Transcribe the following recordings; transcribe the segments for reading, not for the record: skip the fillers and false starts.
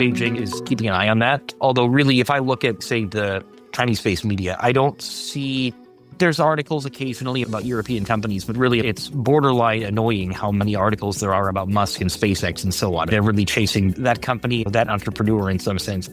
Beijing is keeping an eye on that. Although really, if I look at, say, the Chinese space media, I don't see... There's articles occasionally about European companies, but really it's borderline annoying how many articles there are about Musk and SpaceX and so on. They're really chasing that company, that entrepreneur in some sense.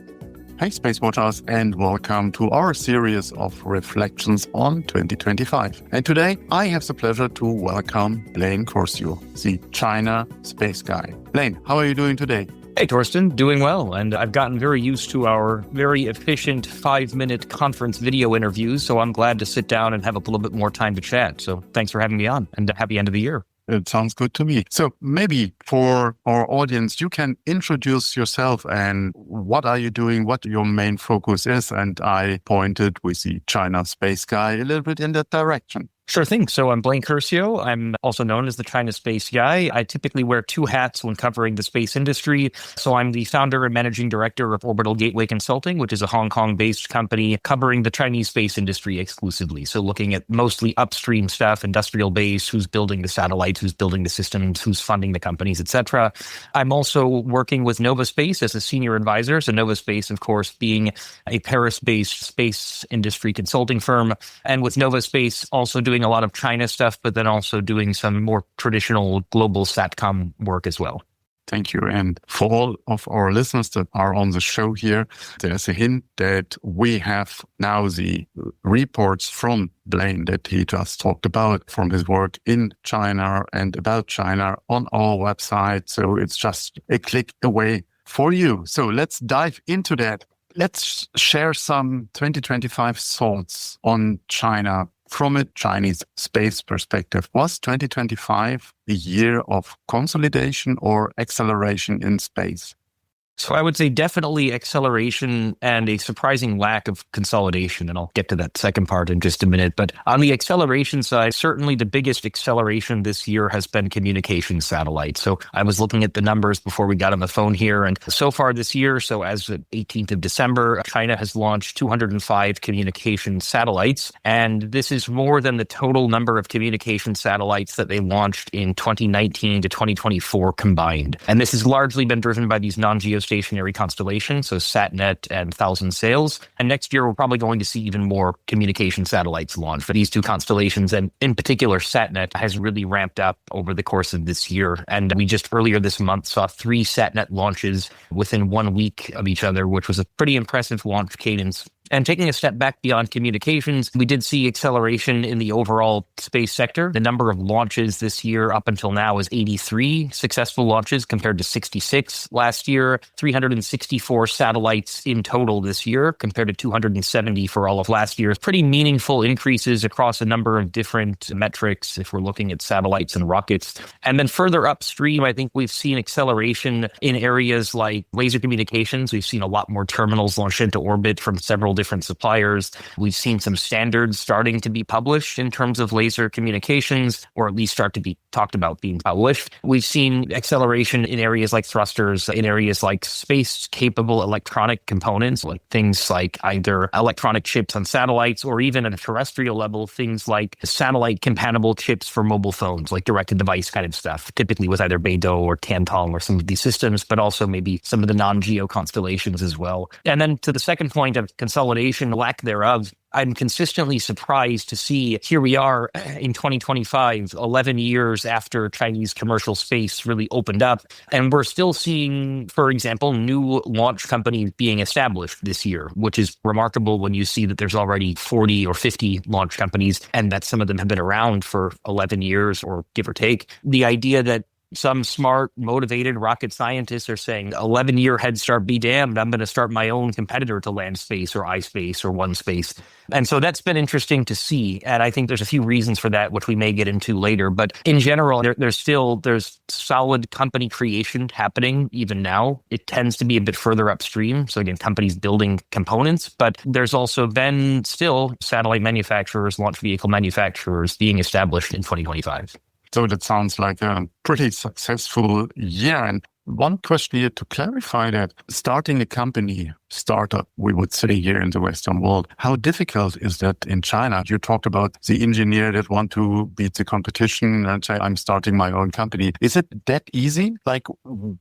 Hey, SpaceWatchers, and welcome to our series of reflections on 2025. And today, I have the pleasure to welcome Blaine Curcio, the China space guy. Blaine, how are you doing today? Hey, Torsten, doing well. And I've gotten very used to our very efficient 5-minute conference video interviews, so I'm glad to sit down and have a little bit more time to chat. So thanks for having me on, and happy end of the year. It sounds good to me. So maybe for our audience, you can introduce yourself and what are you doing, what your main focus is. And I pointed with the China space guy a little bit in that direction. Sure thing. So I'm Blaine Curcio. I'm also known as the China Space Guy. I typically wear two hats when covering the space industry. So I'm the founder and managing director of Orbital Gateway Consulting, which is a Hong Kong-based company covering the Chinese space industry exclusively. So looking at mostly upstream stuff, industrial base, who's building the satellites, who's building the systems, who's funding the companies, etc. I'm also working with Nova Space as a senior advisor. So Nova Space, of course, being a Paris-based space industry consulting firm. And with Nova Space also doing a lot of China stuff, but then also doing some more traditional global SATCOM work as well. Thank you. And for all of our listeners that are on the show here, there's a hint that we have now the reports from Blaine that he just talked about from his work in China and about China on our website. So it's just a click away for you. So let's dive into that. Let's share some 2025 thoughts on China from a Chinese space perspective. Was 2025 a year of consolidation or acceleration in space? So I would say definitely acceleration and a surprising lack of consolidation. And I'll get to that second part in just a minute. But on the acceleration side, certainly the biggest acceleration this year has been communication satellites. So I was looking at the numbers before we got on the phone here. And so far this year, so as of 18th of December, China has launched 205 communication satellites. And this is more than the total number of communication satellites that they launched in 2019 to 2024 combined. And this has largely been driven by these non-geostationary constellations, so SatNet and Thousand Sails. And next year, we're probably going to see even more communication satellites launched for these two constellations. And in particular, SatNet has really ramped up over the course of this year. And we just earlier this month saw 3 SatNet launches within 1 week of each other, which was a pretty impressive launch cadence. And taking a step back beyond communications, we did see acceleration in the overall space sector. The number of launches this year up until now is 83 successful launches compared to 66 last year, 364 satellites in total this year compared to 270 for all of last year. Pretty meaningful increases across a number of different metrics if we're looking at satellites and rockets. And then further upstream, I think we've seen acceleration in areas like laser communications. We've seen a lot more terminals launched into orbit from several different suppliers. We've seen some standards starting to be published in terms of laser communications, or at least start to be talked about being published. We've seen acceleration in areas like thrusters, in areas like space-capable electronic components, like things like either electronic chips on satellites, or even at a terrestrial level, things like satellite-compatible chips for mobile phones, like direct-to-device kind of stuff, typically with either Beidou or Tiantong or some of these systems, but also maybe some of the non-geo constellations as well. And then to the second point of consolidation, lack thereof, I'm consistently surprised to see here we are in 2025, 11 years after Chinese commercial space really opened up. And we're still seeing, for example, new launch companies being established this year, which is remarkable when you see that there's already 40 or 50 launch companies and that some of them have been around for 11 years or give or take. The idea that some smart, motivated rocket scientists are saying, 11-year head start be damned, I'm going to start my own competitor to land space or iSpace or OneSpace. And so that's been interesting to see. And I think there's a few reasons for that, which we may get into later. But in general, there's solid company creation happening even now. It tends to be a bit further upstream. So again, companies building components, but there's also been still satellite manufacturers, launch vehicle manufacturers being established in 2025. So that sounds like a pretty successful year. And One question here to clarify that starting a company, startup, we would say here in the Western world, how difficult is that in China? You talked about the engineer that want to beat the competition and say, I'm starting my own company. Is it that easy? Like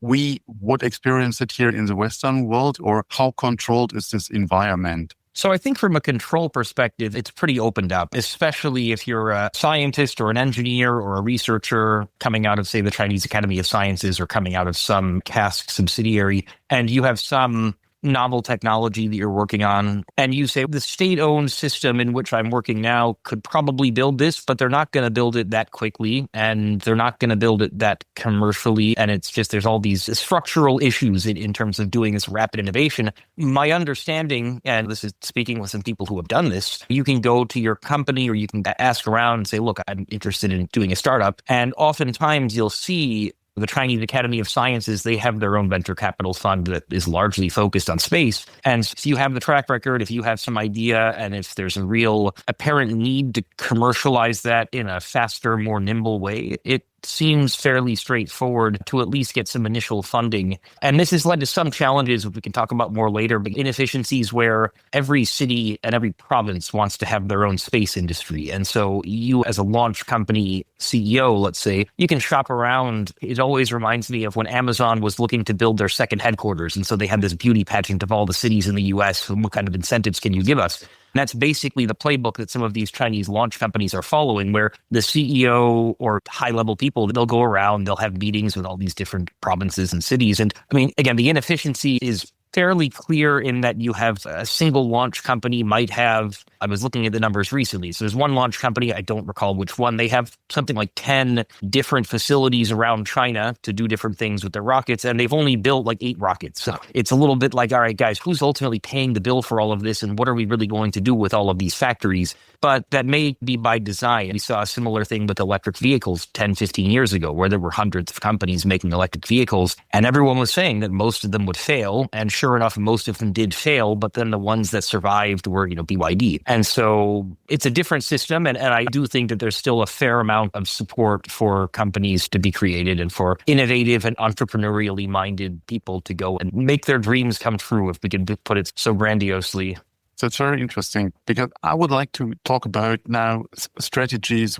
we would experience it here in the Western world, or how controlled is this environment? So I think from a control perspective, it's pretty opened up, especially if you're a scientist or an engineer or a researcher coming out of, say, the Chinese Academy of Sciences or coming out of some CASC subsidiary, and you have some novel technology that you're working on, and you say, the state-owned system in which I'm working now could probably build this, but they're not going to build it that quickly, and they're not going to build it that commercially, and it's just there's all these structural issues in terms of doing this rapid innovation. My understanding, and this is speaking with some people who have done this, you can go to your company or you can ask around and say, look, I'm interested in doing a startup, and oftentimes you'll see the Chinese Academy of Sciences, they have their own venture capital fund that is largely focused on space. And if you have the track record, if you have some idea, and if there's a real apparent need to commercialize that in a faster, more nimble way, it seems fairly straightforward to at least get some initial funding. And this has led to some challenges, which we can talk about more later, but inefficiencies where every city and every province wants to have their own space industry. And so you, as a launch company CEO, let's say, you can shop around. It always reminds me of when Amazon was looking to build their second headquarters. And so they had this beauty pageant of all the cities in the US. What kind of incentives can you give us? And that's basically the playbook that some of these Chinese launch companies are following, where the CEO or high-level people, they'll go around, they'll have meetings with all these different provinces and cities. And I mean, again, the inefficiency is fairly clear in that you have a single launch company might have, I was looking at the numbers recently. So there's one launch company, I don't recall which one. They have something like 10 different facilities around China to do different things with their rockets. And they've only built like 8 rockets. So it's a little bit like, all right, guys, who's ultimately paying the bill for all of this? And what are we really going to do with all of these factories? But that may be by design. We saw a similar thing with electric vehicles 10, 15 years ago, where there were hundreds of companies making electric vehicles. And everyone was saying that most of them would fail. And sure enough, most of them did fail. But then the ones that survived were, BYD. And so it's a different system. And I do think that there's still a fair amount of support for companies to be created and for innovative and entrepreneurially minded people to go and make their dreams come true, if we can put it so grandiosely. So it's very interesting, because I would like to talk about now strategies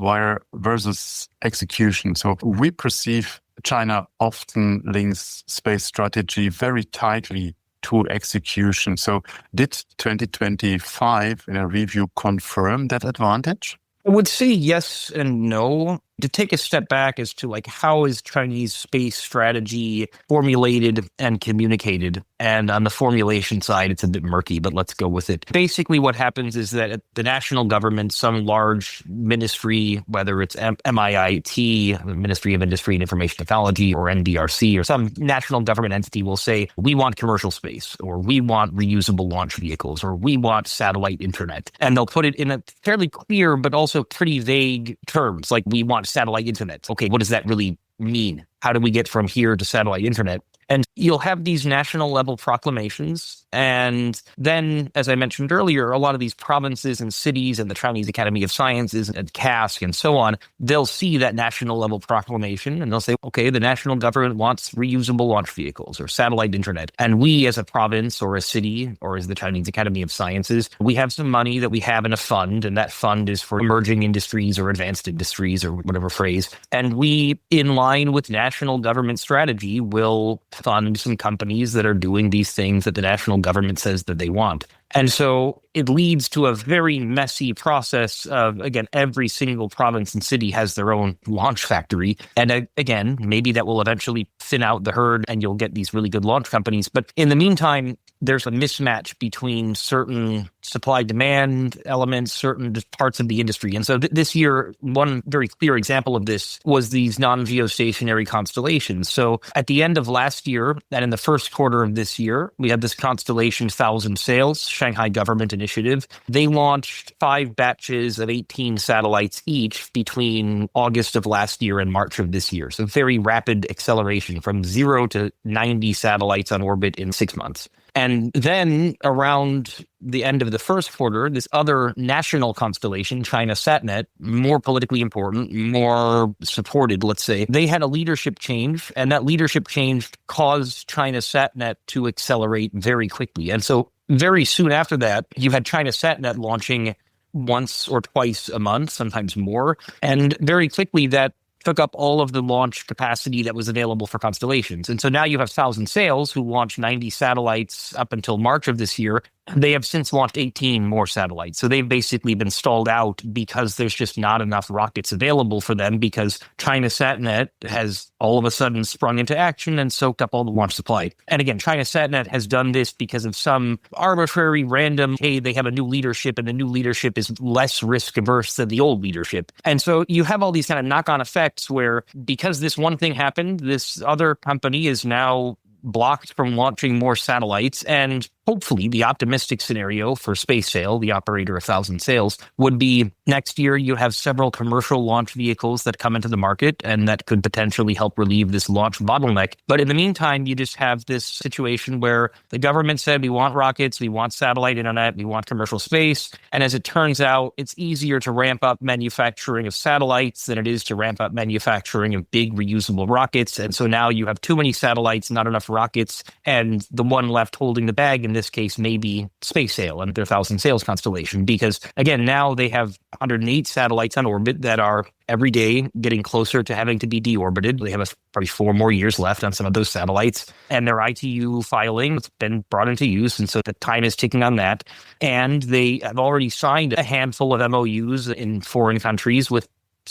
versus execution. So we perceive China often links space strategy very tightly to execution. So did 2025 in a review confirm that advantage? I would say yes and no. To take a step back as to how is Chinese space strategy formulated and communicated? And on the formulation side, it's a bit murky, but let's go with it. Basically, what happens is that at the national government, some large ministry, whether it's MIIT, the Ministry of Industry and Information Technology, or NDRC, or some national government entity will say, we want commercial space, or we want reusable launch vehicles, or we want satellite internet. And they'll put it in a fairly clear, but also pretty vague terms, like we want satellite internet. Okay, what does that really mean? How do we get from here to satellite internet? And you'll have these national level proclamations. And then, as I mentioned earlier, a lot of these provinces and cities and the Chinese Academy of Sciences and CASC and so on, they'll see that national level proclamation and they'll say, okay, the national government wants reusable launch vehicles or satellite internet. And we as a province or a city or as the Chinese Academy of Sciences, we have some money that we have in a fund, and that fund is for emerging industries or advanced industries or whatever phrase. And we, in line with national government strategy, will fund some companies that are doing these things that the national government says that they want. And so it leads to a very messy process of, again, every single province and city has their own launch factory. And again, maybe that will eventually thin out the herd and you'll get these really good launch companies. But in the meantime, there's a mismatch between certain supply-demand elements, certain parts of the industry. And so this year, one very clear example of this was these non-geostationary constellations. So at the end of last year and in the first quarter of this year, we had this constellation 1000 Sails Shanghai government initiative. They launched 5 batches of 18 satellites each between August of last year and March of this year. So very rapid acceleration from 0 to 90 satellites on orbit in 6 months. And then around the end of the first quarter, this other national constellation, China SatNet, more politically important, more supported, let's say, they had a leadership change, and that leadership change caused China SatNet to accelerate very quickly. And so very soon after that, you had China SatNet launching once or twice a month, sometimes more. And very quickly that took up all of the launch capacity that was available for constellations. And so now you have Thousand Sails, who launched 90 satellites up until March of this year. They have since launched 18 more satellites. So they've basically been stalled out because there's just not enough rockets available for them, because China SatNet has all of a sudden sprung into action and soaked up all the launch supply. And again, China SatNet has done this because of some arbitrary, random, hey, they have a new leadership and the new leadership is less risk averse than the old leadership. And so you have all these kind of knock-on effects where, because this one thing happened, this other company is now blocked from launching more satellites. And hopefully the optimistic scenario for SpaceSail, the operator of Thousand Sails, would be next year you have several commercial launch vehicles that come into the market, and that could potentially help relieve this launch bottleneck. But in the meantime, you just have this situation where the government said, we want rockets, we want satellite internet, we want commercial space. And as it turns out, it's easier to ramp up manufacturing of satellites than it is to ramp up manufacturing of big reusable rockets. And so now you have too many satellites, not enough rockets, and the one left holding the bag in this case may be SpaceSail and their Thousand Sails constellation, because again, now they have 108 satellites on orbit that are every day getting closer to having to be deorbited. They have probably 4 more years left on some of those satellites, and their ITU filing has been brought into use, and so the time is ticking on that. And they have already signed a handful of MOUs in foreign countries with,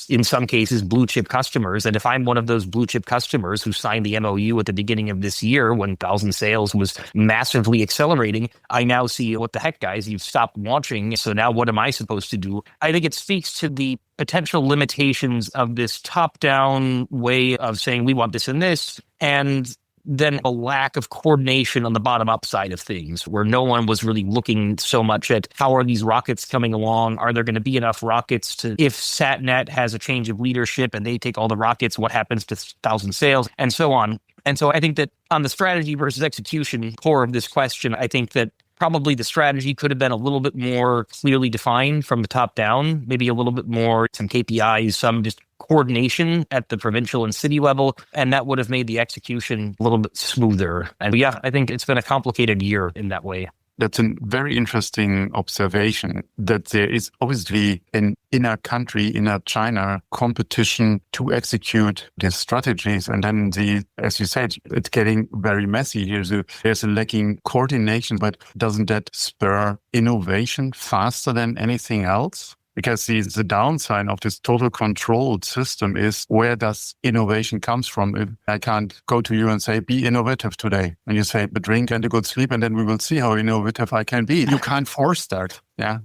in some cases, blue chip customers. And if I'm one of those blue chip customers who signed the MOU at the beginning of this year when Thousand Sails was massively accelerating, I now see, what the heck, guys, you've stopped launching. So now what am I supposed to do? I think it speaks to the potential limitations of this top-down way of saying we want this and this, and then a lack of coordination on the bottom-up side of things, where no one was really looking so much at how are these rockets coming along? Are there going to be enough rockets to, if SatNet has a change of leadership and they take all the rockets, what happens to Thousand Sails, and so on. And so I think that on the strategy versus execution core of this question, I think that probably the strategy could have been a little bit more clearly defined from the top down, maybe a little bit more, some KPIs, some just coordination at the provincial and city level, and that would have made the execution a little bit smoother. And yeah, I think it's been a complicated year in that way. That's a very interesting observation, that there is obviously an inner country, inner China competition to execute these strategies. And then as you said, it's getting very messy here. So there's a lacking coordination, but doesn't that spur innovation faster than anything else? Because the downside of this total controlled system is, where does innovation comes from? If I can't go to you and say, be innovative today. And you say, but drink and a good sleep, and then we will see how innovative I can be. You can't force that. Yeah.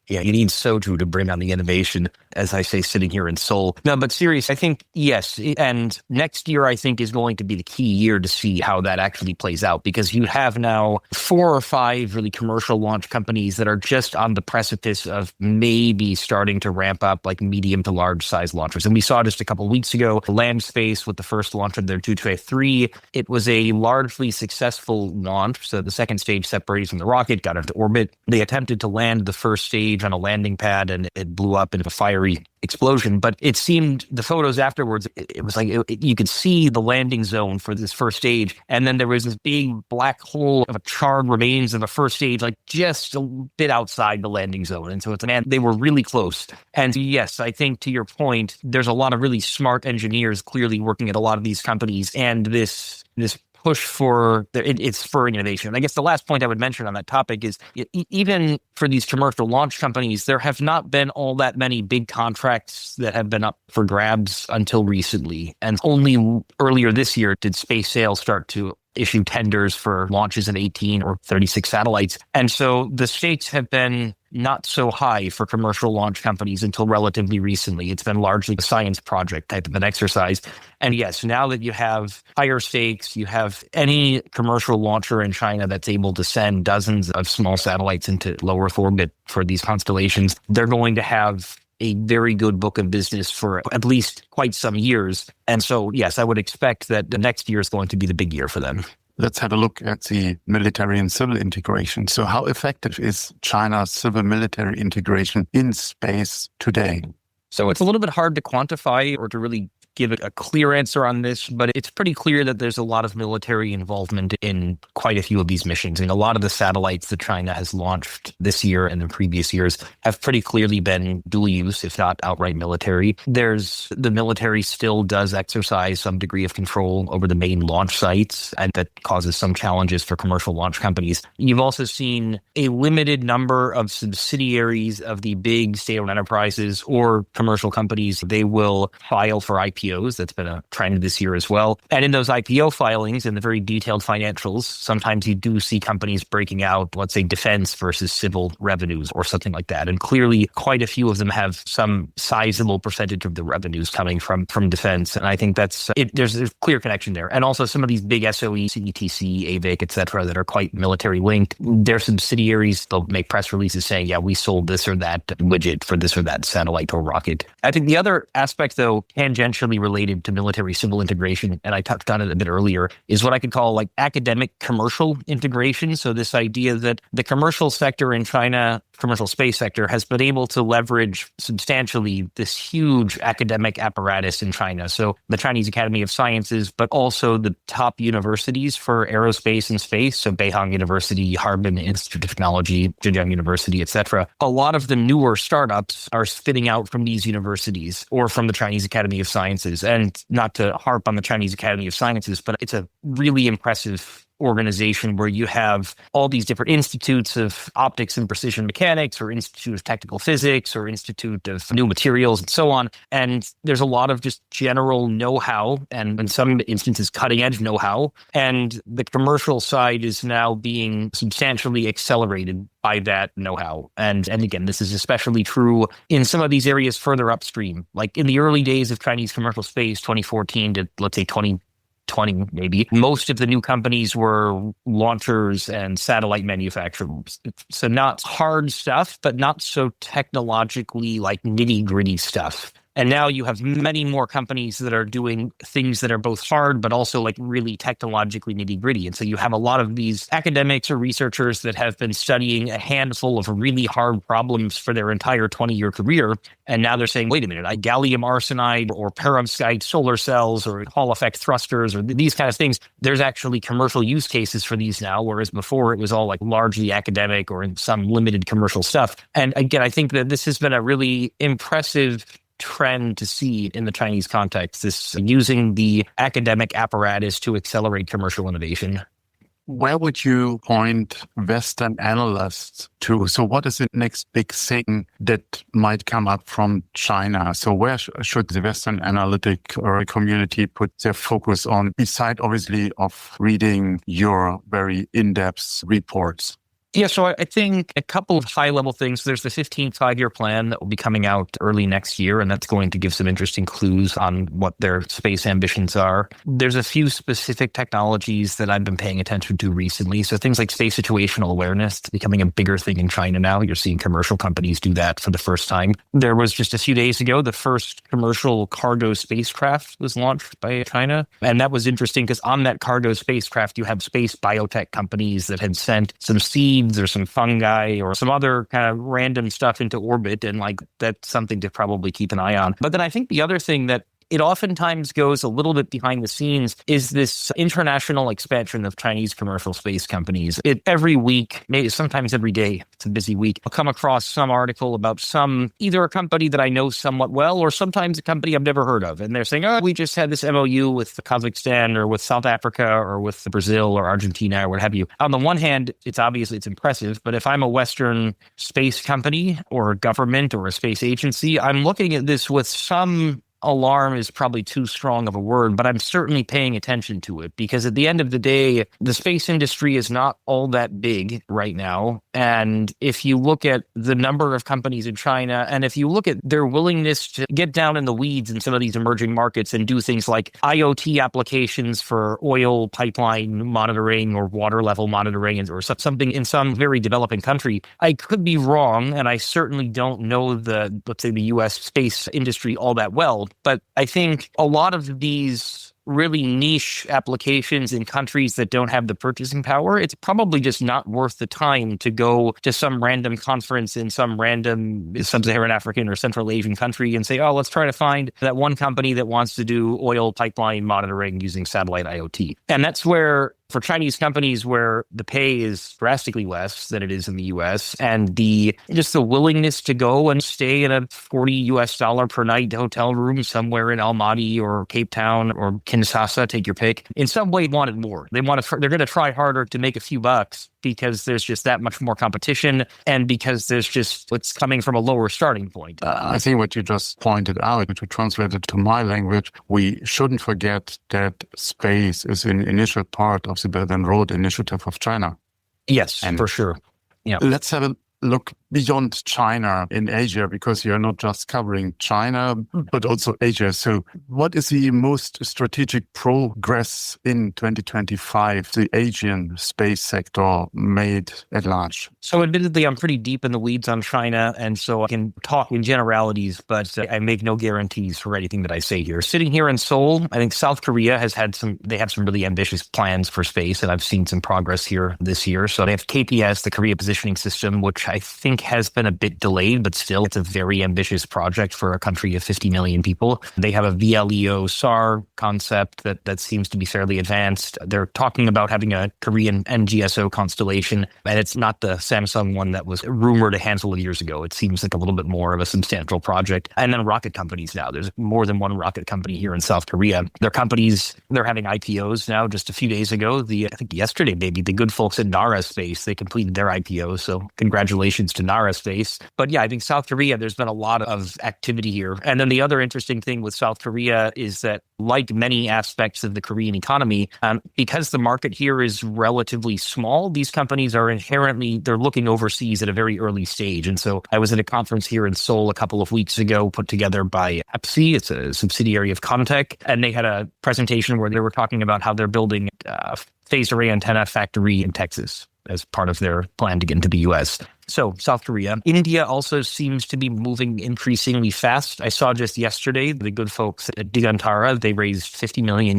Yeah, you need soju to bring on the innovation, as I say, sitting here in Seoul. No, but seriously, I think, yes. And next year, I think, is going to be the key year to see how that actually plays out, because you have now 4 or 5 really commercial launch companies that are just on the precipice of maybe starting to ramp up like medium to large size launchers. And we saw just a couple of weeks ago, Landspace with the first launch of their 223. It was a largely successful launch. So the second stage separated from the rocket, got into orbit. They attempted to land the first stage on a landing pad, and it blew up into a fiery explosion. But it seemed, the photos afterwards, it was like you could see the landing zone for this first stage, and then there was this big black hole of a charred remains of a first stage, like just a bit outside the landing zone. And so it's, man, they were really close. And yes, I think, to your point, there's a lot of really smart engineers clearly working at a lot of these companies, and this push for it's spurring innovation. And I guess the last point I would mention on that topic is, even for these commercial launch companies, there have not been all that many big contracts that have been up for grabs until recently. And only earlier this year did SpaceSail start to issue tenders for launches of 18 or 36 satellites. And so the stakes have been not so high for commercial launch companies until relatively recently. It's been largely a science project type of an exercise. And yes, now that you have higher stakes, you have any commercial launcher in China that's able to send dozens of small satellites into low Earth orbit for these constellations, they're going to have a very good book of business for at least quite some years. And so, yes, I would expect that the next year is going to be the big year for them. Let's have a look at the military and civil integration. So how effective is China's civil military integration in space today? So it's a little bit hard to quantify or to really give a clear answer on this, but it's pretty clear that there's a lot of military involvement in quite a few of these missions. And a lot of the satellites that China has launched this year and the previous years have pretty clearly been dual use, if not outright military. The military still does exercise some degree of control over the main launch sites, and that causes some challenges for commercial launch companies. You've also seen a limited number of subsidiaries of the big state-owned enterprises or commercial companies. They will file for IPOs. That's been a trend this year as well. And in those IPO filings and the very detailed financials, sometimes you do see companies breaking out, let's say, defense versus civil revenues or something like that. And clearly, quite a few of them have some sizable percentage of the revenues coming from defense. And I think that's there's a clear connection there. And also some of these big SOEs, CETC, AVIC, et cetera, that are quite military linked, their subsidiaries, they'll make press releases saying, yeah, we sold this or that widget for this or that satellite or rocket. I think the other aspect, though, tangentially related to military-civil integration, and I touched on it a bit earlier, is what I could call like academic commercial integration. So this idea that the commercial sector in China, commercial space sector, has been able to leverage substantially this huge academic apparatus in China. So the Chinese Academy of Sciences, but also the top universities for aerospace and space. So Beihang University, Harbin Institute of Technology, Zhejiang University, et cetera. A lot of the newer startups are spinning out from these universities or from the Chinese Academy of Sciences. And not to harp on the Chinese Academy of Sciences, but it's a really impressive organization where you have all these different institutes of optics and precision mechanics, or Institute of Technical Physics, or Institute of New Materials, and so on. And there's a lot of just general know-how, and in some instances, cutting-edge know-how. And the commercial side is now being substantially accelerated by that know-how. And again, this is especially true in some of these areas further upstream. Like in the early days of Chinese commercial space, 2014 to, let's say, 2020 maybe, most of the new companies were launchers and satellite manufacturers. So not hard stuff, but not so technologically like nitty-gritty stuff. And now you have many more companies that are doing things that are both hard, but also like really technologically nitty gritty. And so you have a lot of these academics or researchers that have been studying a handful of really hard problems for their entire 20-year career. And now they're saying, wait a minute, gallium arsenide or perovskite solar cells or Hall effect thrusters or these kind of things. There's actually commercial use cases for these now, whereas before it was all like largely academic or in some limited commercial stuff. And again, I think that this has been a really impressive trend to see in the Chinese context, this using the academic apparatus to accelerate commercial innovation. Where would you point Western analysts to? So what is the next big thing that might come up from China? So where should the Western analytic or community put their focus on, beside obviously of reading your very in-depth reports? Yeah, so I think a couple of high-level things. There's the 15th five-year plan that will be coming out early next year, and that's going to give some interesting clues on what their space ambitions are. There's a few specific technologies that I've been paying attention to recently. So things like space situational awareness becoming a bigger thing in China now. You're seeing commercial companies do that for the first time. There was just a few days ago, the first commercial cargo spacecraft was launched by China. And that was interesting because on that cargo spacecraft, you have space biotech companies that had sent some seeds or some fungi or some other kind of random stuff into orbit. And like, that's something to probably keep an eye on. But then I think the other thing that it oftentimes goes a little bit behind the scenes is this international expansion of Chinese commercial space companies. Every week, maybe sometimes every day, it's a busy week, I'll come across some article about either a company that I know somewhat well, or sometimes a company I've never heard of. And they're saying, oh, we just had this MOU with Kazakhstan or with South Africa or with Brazil or Argentina or what have you. On the one hand, it's impressive, but if I'm a Western space company or a government or a space agency, I'm looking at this with some alarm is probably too strong of a word, but I'm certainly paying attention to it because at the end of the day, the space industry is not all that big right now. And if you look at the number of companies in China, and if you look at their willingness to get down in the weeds in some of these emerging markets and do things like IoT applications for oil pipeline monitoring or water level monitoring or something in some very developing country, I could be wrong. And I certainly don't know let's say the US space industry all that well. But I think a lot of these really niche applications in countries that don't have the purchasing power, it's probably just not worth the time to go to some random conference in some random sub-Saharan African or Central Asian country and say, oh, let's try to find that one company that wants to do oil pipeline monitoring using satellite IoT. And that's where, for Chinese companies where the pay is drastically less than it is in the US, and the willingness to go and stay in a $40 per night hotel room somewhere in Almaty or Cape Town or Kinshasa, take your pick, in some way wanted more. They're going to try harder to make a few bucks because there's just that much more competition and because it's coming from a lower starting point. I think what you just pointed out, which we translated to my language, we shouldn't forget that space is an initial part of the Belt and Road Initiative of China. Yes, and for sure. Yeah. Let's have a look beyond China in Asia, because you're not just covering China, but also Asia. So what is the most strategic progress in 2025 the Asian space sector made at large? So admittedly, I'm pretty deep in the weeds on China, and so I can talk in generalities, but I make no guarantees for anything that I say here. Sitting here in Seoul, I think South Korea have some really ambitious plans for space, and I've seen some progress here this year. So they have KPS, the Korea Positioning System, which I think has been a bit delayed, but still it's a very ambitious project for a country of 50 million people. They have a VLEO SAR concept that seems to be fairly advanced. They're talking about having a Korean NGSO constellation, and it's not the Samsung one that was rumored a handful of years ago. It seems like a little bit more of a substantial project. And then rocket companies now. There's more than one rocket company here in South Korea. They're having IPOs now. Just a few days ago, I think yesterday maybe, the good folks at Nara Space, they completed their IPO. So congratulations to Nara Space. But yeah, I think South Korea, there's been a lot of activity here. And then the other interesting thing with South Korea is that, like many aspects of the Korean economy, because the market here is relatively small, these companies are they're looking overseas at a very early stage. And so I was at a conference here in Seoul a couple of weeks ago, put together by Pepsi. It's a subsidiary of Comtech. And they had a presentation where they were talking about how they're building a phased array antenna factory in Texas as part of their plan to get into the US. So South Korea. India also seems to be moving increasingly fast. I saw just yesterday, the good folks at Digantara, they raised $50 million,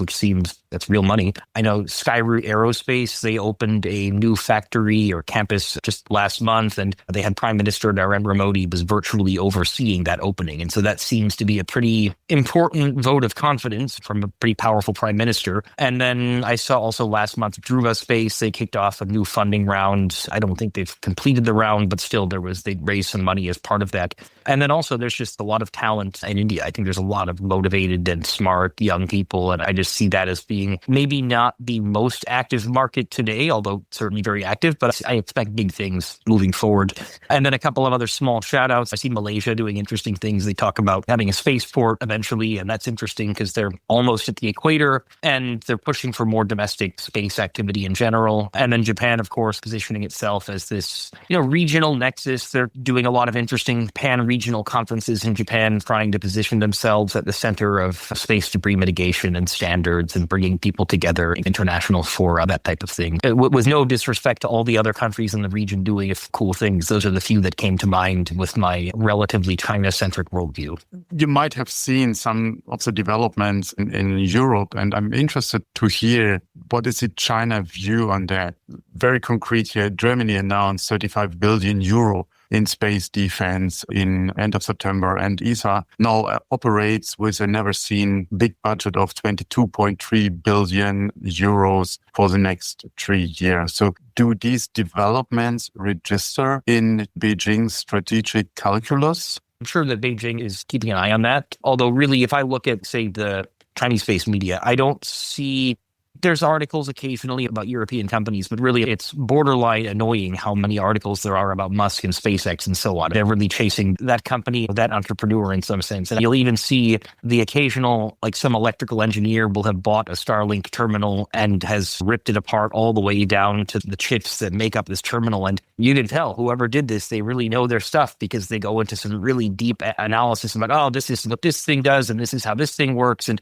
which seems that's real money. I know Skyroot Aerospace, they opened a new factory or campus just last month, and they had Prime Minister Narendra Modi was virtually overseeing that opening. And so that seems to be a pretty important vote of confidence from a pretty powerful prime minister. And then I saw also last month, Dhruva Space, they kicked off a new funding round. I don't think they've completed the round, but still they raised some money as part of that. And then also there's just a lot of talent in India. I think there's a lot of motivated and smart young people. And I just see that as being maybe not the most active market today, although certainly very active, but I expect big things moving forward. And then a couple of other small shout outs. I see Malaysia doing interesting things. They talk about having a spaceport eventually. And that's interesting because they're almost at the equator and they're pushing for more domestic space activity in general. And then Japan, of course, positioning itself as this, regional nexus. They're doing a lot of interesting pan-regional conferences in Japan, trying to position themselves at the center of space debris mitigation and standards and bringing people together in international fora, that type of thing. With no disrespect to all the other countries in the region doing cool things, those are the few that came to mind with my relatively China-centric worldview. You might have seen some of the developments in Europe, and I'm interested to hear what is the China view on that. Very concrete here, Germany announced 35 billion euro in space defense in end of September, and ESA now operates with a never-seen big budget of 22.3 billion euros for the next 3 years. So do these developments register in Beijing's strategic calculus? I'm sure that Beijing is keeping an eye on that. Although really, if I look at, say, the Chinese space media, I don't see There's articles occasionally about European companies, but really it's borderline annoying how many articles there are about Musk and SpaceX and so on. They're really chasing that company, that entrepreneur in some sense. And you'll even see the occasional, like some electrical engineer will have bought a Starlink terminal and has ripped it apart all the way down to the chips that make up this terminal. And you can tell whoever did this, they really know their stuff because they go into some really deep analysis about, oh, this is what this thing does and this is how this thing works. And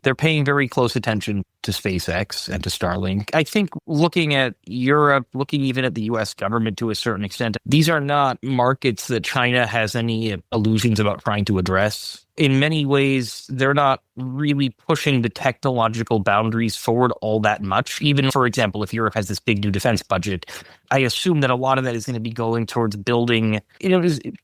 they're paying very close attention to SpaceX and to Starlink. I think looking at Europe, looking even at the US government to a certain extent, these are not markets that China has any illusions about trying to address. In many ways, they're not really pushing the technological boundaries forward all that much. Even, for example, if Europe has this big new defense budget, I assume that a lot of that is going to be going towards building,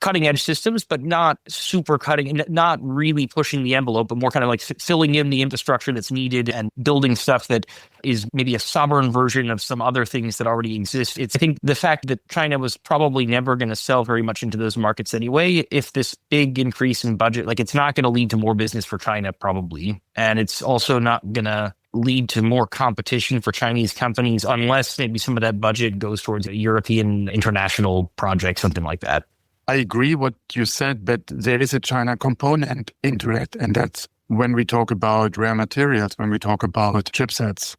cutting edge systems, but not super cutting, not really pushing the envelope, but more kind of like filling in the infrastructure that's needed and building stuff that is maybe a sovereign version of some other things that already exist. I think the fact that China was probably never going to sell very much into those markets anyway, if this big increase in budget, like it's not going to lead to more business for China probably. And it's also not going to lead to more competition for Chinese companies unless maybe some of that budget goes towards a European international project, something like that. I agree what you said, but there is a China component into it. And that's when we talk about rare materials, when we talk about chipsets,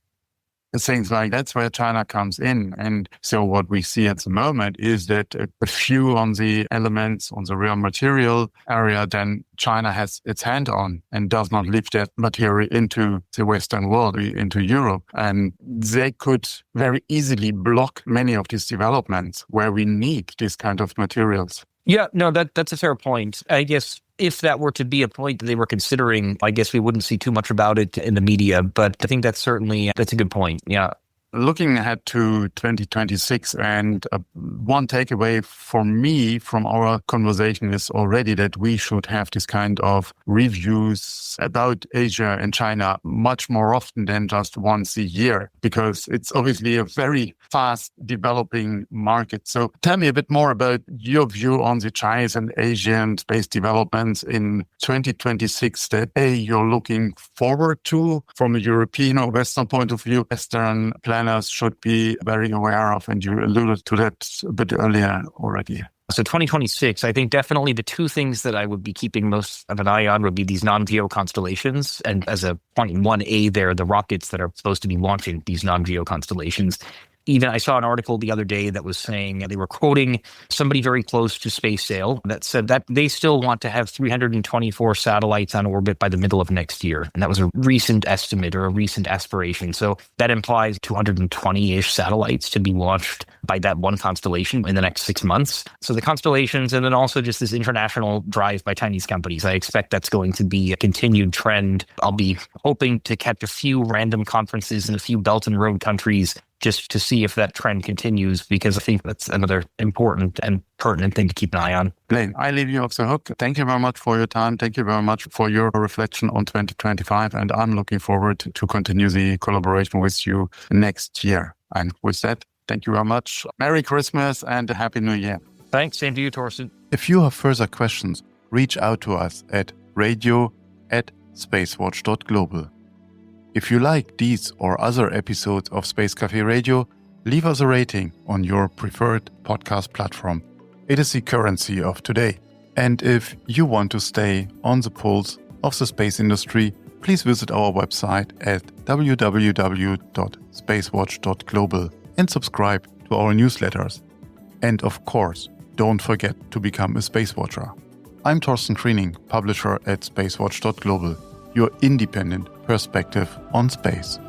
things like that's where China comes in. And so what we see at the moment is that a few on the elements, on the real material area, then China has its hand on and does not lift that material into the Western world, into Europe. And they could very easily block many of these developments where we need this kind of materials. Yeah, no, that's a fair point. I guess if that were to be a point that they were considering, I guess we wouldn't see too much about it in the media. But I think that's a good point. Yeah. Looking ahead to 2026, and one takeaway for me from our conversation is already that we should have this kind of reviews about Asia and China much more often than just once a year, because it's obviously a very fast developing market. So tell me a bit more about your view on the Chinese and Asian space developments in 2026 that you're looking forward to from a European or Western point of view, Western planners should be very aware of, and you alluded to that a bit earlier already. So 2026, I think definitely the two things that I would be keeping most of an eye on would be these non-geo constellations. And as a point 1A there, the rockets that are supposed to be launching these non-geo constellations. Even I saw an article the other day that was saying they were quoting somebody very close to Space Sail that said that they still want to have 324 satellites on orbit by the middle of next year. And that was a recent estimate or a recent aspiration. So that implies 220-ish satellites to be launched by that one constellation in the next 6 months. So the constellations, and then also just this international drive by Chinese companies. I expect that's going to be a continued trend. I'll be hoping to catch a few random conferences in a few Belt and Road countries just to see if that trend continues, because I think that's another important and pertinent thing to keep an eye on. Blaine, I leave you off the hook. Thank you very much for your time. Thank you very much for your reflection on 2025. And I'm looking forward to continue the collaboration with you next year. And with that, thank you very much. Merry Christmas and a Happy New Year. Thanks. Same to you, Torsten. If you have further questions, reach out to us at radio@SpaceWatch.Global. If you like these or other episodes of Space Café Radio, leave us a rating on your preferred podcast platform. It is the currency of today. And if you want to stay on the pulse of the space industry, please visit our website at www.SpaceWatch.Global and subscribe to our newsletters. And of course, don't forget to become a Space Watcher. I'm Torsten Kriening, publisher at SpaceWatch.Global, your independent perspective on space.